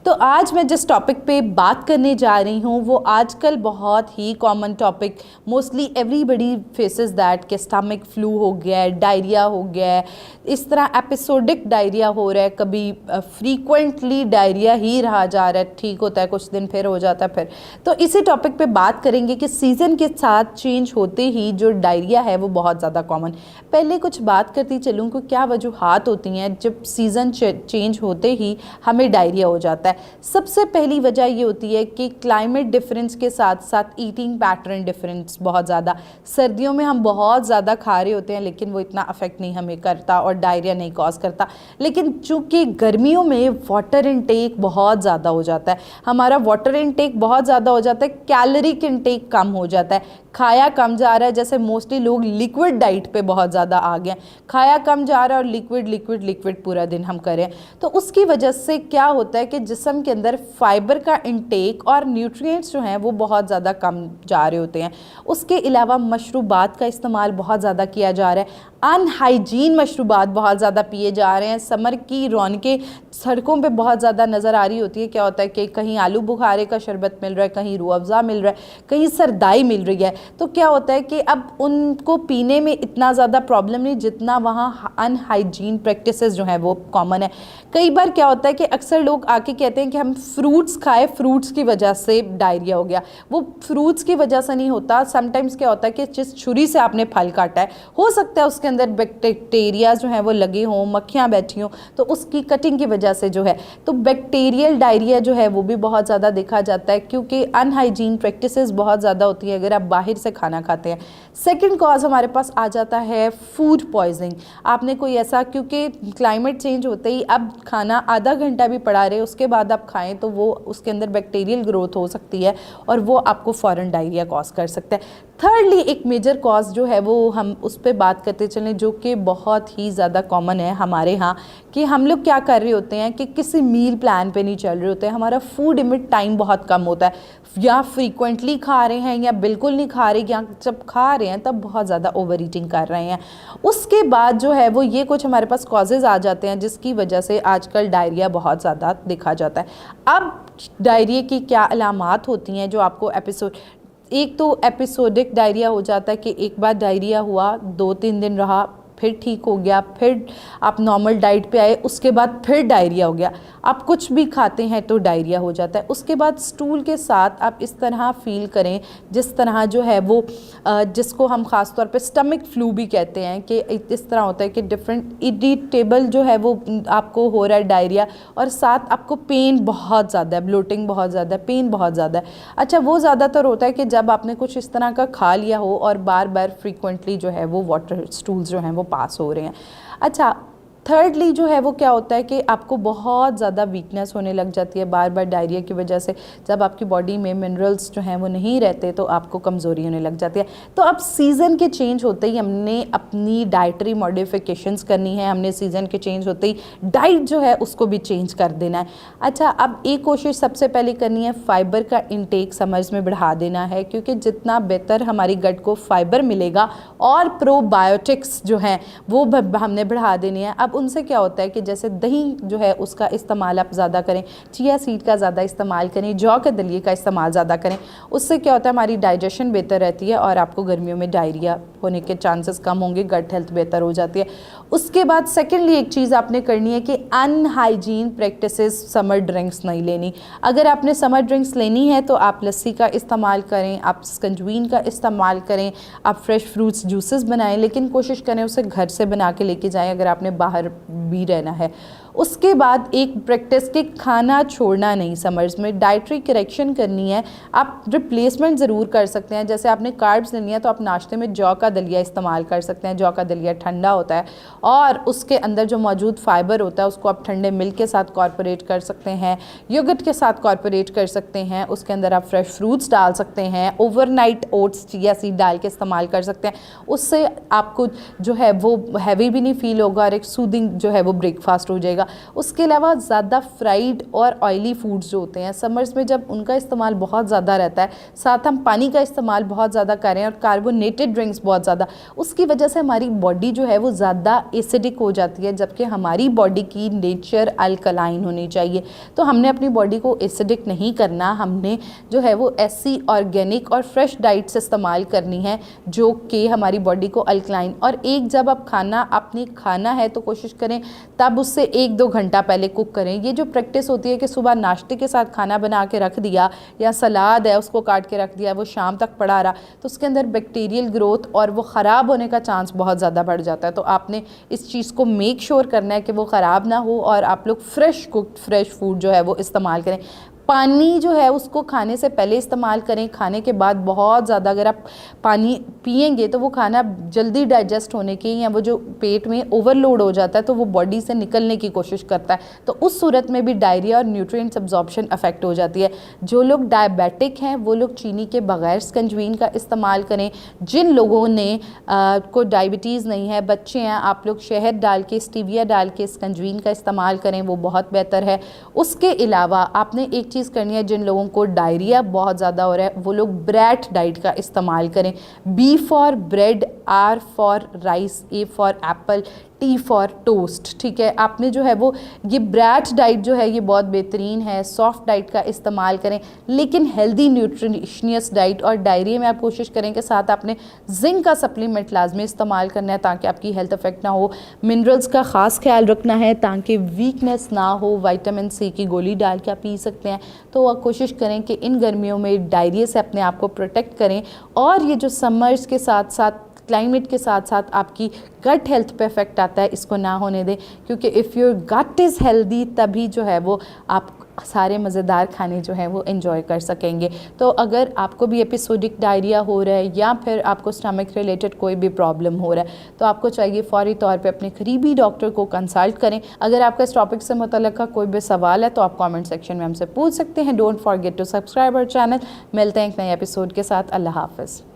तो आज मैं जिस टॉपिक पे बात करने जा रही हूँ वो आजकल बहुत ही common topic, mostly everybody faces that, कि स्टमक फ्लू हो गया है, डायरिया हो गया है, इस तरह एपिसोडिक डायरिया हो रहा है, कभी फ्रीक्वेंटली डायरिया ही रहा जा रहा है, ठीक होता है कुछ दिन फिर हो जाता है फिर। तो इसी टॉपिक पे बात करेंगे कि सीज़न के साथ चेंज होते ही जो डायरिया है वो बहुत ज़्यादा कॉमन। पहले कुछ बात करती चलूँ कि क्या वजूहात होती हैं जब सीज़न चेंज होते ही हमें डायरिया हो जाता है। सबसे पहली वजह ये होती है कि क्लाइमेट डिफरेंस के साथ साथ ईटिंग पैटर्न डिफरेंस बहुत ज़्यादा। सर्दियों में हम बहुत ज़्यादा खा रहे होते हैं लेकिन वो इतना अफेक्ट नहीं हमें करता और डायरिया नहीं कॉज करता, लेकिन चूँकि गर्मियों में वाटर इनटेक बहुत ज़्यादा हो जाता है, हमारा वाटर इनटेक बहुत ज़्यादा हो जाता है, कैलोरिक इनटेक कम हो जाता है, खाया कम जा रहा है। जैसे मोस्टली लोग लिक्विड डाइट पे बहुत ज़्यादा आ गए, खाया कम जा रहा है और लिक्विड लिक्विड लिक्विड पूरा दिन हम करें, तो उसकी वजह से क्या होता है कि जिस्म के अंदर फाइबर का इंटेक और न्यूट्रिएंट्स जो हैं वो बहुत ज़्यादा कम जा रहे होते हैं। उसके अलावा मशरूबात का इस्तेमाल बहुत ज़्यादा किया जा रहा है, अनहाइजीन मशरूबात बहुत ज़्यादा पिए जा रहे हैं। समर की रौनकें सड़कों पे बहुत ज़्यादा नज़र आ रही होती है। क्या होता है कि कहीं आलू बुखारे का शरबत मिल रहा है, कहीं रूह अफ़ज़ा मिल रहा है, कहीं सरदाई मिल रही है, तो क्या होता है कि अब उनको पीने में इतना ज़्यादा प्रॉब्लम नहीं जितना वहाँ अनहाइजीन प्रैक्टिसेस जो हैं वो कॉमन है। कई बार क्या होता है कि अक्सर लोग आके कहते हैं कि हम फ्रूट्स खाए, फ्रूट्स की वजह से डायरिया हो गया। वो फ्रूट्स की वजह से नहीं होता। समटाइम्स क्या होता है कि जिस छुरी से आपने फल काटा है, हो सकता है उसके अंदर बैक्टीरिया जो हैं वो लगे हों, मक्खियाँ बैठी हों, तो उसकी कटिंग की वजह से जो है, तो बैक्टीरियल डायरिया जो है वो भी बहुत ज़्यादा देखा जाता है क्योंकि अनहाइजीन प्रैक्टिसेस बहुत ज़्यादा होती है अगर आप बाहर से खाना खाते हैं। सेकंड कॉज हमारे पास आ जाता है फूड पॉइजनिंग। आपने कोई ऐसा, क्योंकि क्लाइमेट चेंज होते ही अब खाना आधा घंटा भी पड़ा रहे उसके बाद आप खाएं तो वो उसके अंदर बैक्टीरियल ग्रोथ हो सकती है और वो आपको फ़ौरन डायरिया कॉज कर सकता है। थर्डली एक मेजर कॉज जो है वो हम उस पर बात करते चलें जो कि बहुत ही ज़्यादा कॉमन है हमारे यहाँ, कि हम लोग क्या कर रहे होते हैं कि किसी मील प्लान पे नहीं चल रहे होते हैं, हमारा फूड लिमिट टाइम बहुत कम होता है, या फ्रीक्वेंटली खा रहे हैं या बिल्कुल नहीं खा रहे, या जब खा रहे हैं तब बहुत ज़्यादा ओवर ईटिंग कर रहे हैं। उसके बाद जो है वो ये कुछ हमारे पास कॉजेज़ आ जाते हैं जिसकी वजह से आजकल डायरिया बहुत ज़्यादा देखा जाता है। अब डायरिया की क्या अलामात होती हैं जो आपको एक तो एपिसोडिक डायरिया हो जाता है कि एक बार डायरिया हुआ, 2-3 दिन रहा, फिर ठीक हो गया, फिर आप नॉर्मल डाइट पे आए, उसके बाद फिर डायरिया हो गया, आप कुछ भी खाते हैं तो डायरिया हो जाता है। उसके बाद स्टूल के साथ आप इस तरह फील करें जिस तरह जो है वो जिसको हम ख़ास तौर पे स्टमक फ्लू भी कहते हैं, कि इस तरह होता है कि डिफरेंट इरिटेबल जो है वो आपको हो रहा है डायरिया, और साथ आपको पेन बहुत ज़्यादा है, ब्लोटिंग बहुत ज़्यादा है, पेन बहुत ज़्यादा है। अच्छा, वो ज़्यादातर होता है कि जब आपने कुछ इस तरह का खा लिया हो और बार बार फ्रीक्वेंटली जो है वो वाटर स्टूल्स जो हैं वो पास हो रहे हैं। अच्छा, थर्डली जो है वो क्या होता है कि आपको बहुत ज़्यादा वीकनेस होने लग जाती है बार बार डायरिया की वजह से। जब आपकी बॉडी में मिनरल्स जो हैं वो नहीं रहते तो आपको कमज़ोरी होने लग जाती है। तो अब सीज़न के चेंज होते ही हमने अपनी डाइटरी मॉडिफिकेशंस करनी है, हमने सीज़न के चेंज होते ही डाइट जो है उसको भी चेंज कर देना है। अच्छा, अब एक कोशिश सबसे पहले करनी है फाइबर का इंटेक समर्स में बढ़ा देना है, क्योंकि जितना बेहतर हमारी गट को फाइबर मिलेगा और प्रोबायोटिक्स जो हैं वो हमने बढ़ा देनी है। अब उनसे क्या होता है कि जैसे दही जो है उसका इस्तेमाल आप ज़्यादा करें, चिया सीड का ज़्यादा इस्तेमाल करें, जौ के दलिए का इस्तेमाल ज़्यादा करें, उससे क्या होता है हमारी डाइजेशन बेहतर रहती है और आपको गर्मियों में डायरिया होने के चांसेस कम होंगे, गट हेल्थ बेहतर हो जाती है। उसके बाद सेकेंडली एक चीज़ आपने करनी है कि अनहाइजीन प्रैक्टिसेस, समर ड्रिंक्स नहीं लेनी। अगर आपने समर ड्रिंक्स लेनी है तो आप लस्सी का इस्तेमाल करें, आप स्कंजवीन का इस्तेमाल करें, आप फ्रेश फ्रूट्स जूसेस बनाएं, लेकिन कोशिश करें उसे घर से बना के लेके जाएं अगर आपने बाहर भी रहना है। उसके बाद एक प्रैक्टिस के खाना छोड़ना नहीं, समर्स में डाइटरी करेक्शन करनी है। आप रिप्लेसमेंट ज़रूर कर सकते हैं, जैसे आपने कार्ब्स लेनी है तो आप नाश्ते में जौ का दलिया इस्तेमाल कर सकते हैं। जौ का दलिया ठंडा होता है और उसके अंदर जो मौजूद फाइबर होता है उसको आप ठंडे मिल्क के साथ कॉर्पोरेट कर सकते हैं, योगर्ट के साथ कॉर्पोरेट कर सकते हैं। उसके अंदर आप फ्रेश फ्रूट्स डाल सकते हैं, ओवरनाइट ओट्स, चिया सीड डाल के इस्तेमाल कर सकते हैं। उससे आपको जो है वो हैवी भी नहीं फील होगा और एक सूदिंग जो है वो ब्रेकफास्ट हो जाएगा। जाएगा। उसके अलावा ज़्यादा फ्राइड और ऑयली फूड्स जो होते हैं समर्स में जब उनका इस्तेमाल बहुत ज़्यादा रहता है, साथ हम पानी का इस्तेमाल बहुत ज़्यादा करें और कार्बोनेटेड ड्रिंक्स बहुत ज़्यादा, उसकी वजह से हमारी बॉडी जो है वो ज़्यादा एसिडिक हो जाती है, जबकि हमारी बॉडी की नेचर अल्कलाइन होनी चाहिए। तो हमने अपनी बॉडी को एसिडिक नहीं करना, हमने जो है वो ऐसी ऑर्गेनिक और फ्रेश डाइट्स इस्तेमाल करनी है जो कि हमारी बॉडी को अल्कलाइन। और एक जब आप खाना आपने खाना है तो कोशिश करें तब उससे 1-2 घंटा पहले कुक करें। ये जो प्रैक्टिस होती है कि सुबह नाश्ते के साथ खाना बना के रख दिया या सलाद है उसको काट के रख दिया, वो शाम तक पड़ा रहा, तो उसके अंदर बैक्टीरियल ग्रोथ और वो ख़राब होने का चांस बहुत ज़्यादा बढ़ जाता है। तो आपने इस चीज़ को मेक श्योर करना है कि वो ख़राब ना हो और आप लोग फ्रेश कुक्ड फ्रेश फूड जो है वो इस्तेमाल करें। पानी जो है उसको खाने से पहले इस्तेमाल करें, खाने के बाद बहुत ज़्यादा अगर आप पानी पिएंगे तो वो खाना जल्दी डाइजेस्ट होने के या वो जो पेट में ओवरलोड हो जाता है तो वो बॉडी से निकलने की कोशिश करता है, तो उस सूरत में भी डायरिया और न्यूट्रिएंट्स अब्जॉर्प्शन अफेक्ट हो जाती है। जो लोग डायबिटिक हैं वो लोग चीनी के बगैर स्कंजवीन का इस्तेमाल करें। जिन लोगों ने को डायबिटीज़ नहीं है, बच्चे हैं, आप लोग शहद डाल के स्टीविया डाल के स्कंजवीन का इस्तेमाल करें, वो बहुत बेहतर है। उसके अलावा आपने एक चीज़ करनी है, जिन लोगों को डायरिया बहुत ज़्यादा हो रहा है वो लोग ब्रैट डाइट का इस्तेमाल करें। B for bread, R for rice, A for Apple, T for toast. ठीक है, आपने जो है वो ये ब्रैट डाइट जो है ये बहुत बेहतरीन है। सॉफ्ट डाइट का इस्तेमाल करें लेकिन हेल्दी न्यूट्रिशियस डाइट। और डायरिया में आप कोशिश करें कि साथ आपने जिंक का सप्लीमेंट लाजमी इस्तेमाल करना है ताकि आपकी हेल्थ अफेक्ट ना हो। मिनरल्स का ख़ास ख्याल रखना है ताकि वीकनेस ना हो। विटामिन C की गोली डाल के आप पी सकते हैं। तो आप कोशिश करें कि इन गर्मियों में डायरिया से अपने आप को प्रोटेक्ट करें। और ये जो समर्स के साथ साथ क्लाइमेट के साथ साथ आपकी गट हेल्थ पे इफेक्ट आता है, इसको ना होने दें, क्योंकि if your gut is healthy तभी जो है वो आप सारे मज़ेदार खाने जो हैं वो एंजॉय कर सकेंगे। तो अगर आपको भी एपिसोडिक डायरिया हो रहा है या फिर आपको स्टमक रिलेटेड कोई भी प्रॉब्लम हो रहा है तो आपको चाहिए फ़ौरी तौर पे अपने करीबी डॉक्टर को कंसल्ट करें। अगर आपका इस टॉपिक से मुतल्लिक़ कोई भी सवाल है तो आप कमेंट सेक्शन में हमसे पूछ सकते हैं। Don't forget to subscribe our channel. मिलते हैं एक नए एपिसोड के साथ। अल्लाह हाफ़िज़।